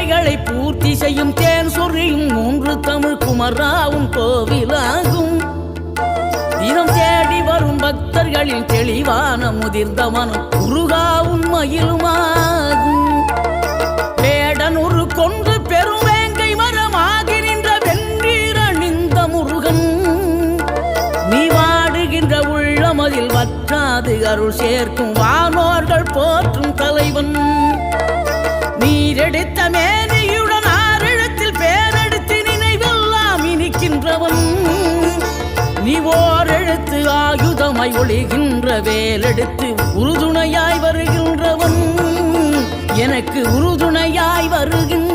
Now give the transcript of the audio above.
தேவைகளை பூர்த்தி செய்யும் தேன் சொறியும் மூன்று தமிழ் குமராவும் கோவிலாகும். தினம் தேடி வரும் பக்தர்களின் தெளிவான முதிர்ந்த மனம் முருகா உண்மையிலுமாகும். வேடனுரு கொண்டு பெரும் வேங்கை மரமாகி நின்ற வென்றீரணிந்த முருகன், நீ வாடுகின்ற உள்ளமதில் வற்றாது அருள் சேர்க்கும் வானோர்கள் போற்றும் தலைவன். நீரெடுத்த மேனியுடன் ஆறிடத்தில் பேரெடுத்து நினைவெல்லாம் இனிக்கின்றவன், நீ ஓரெழுத்து ஆயுதமாய் ஒளிகின்ற வேலெடுத்து உறுதுணையாய் வருகின்றவன், எனக்கு உறுதுணையாய் வருகின்ற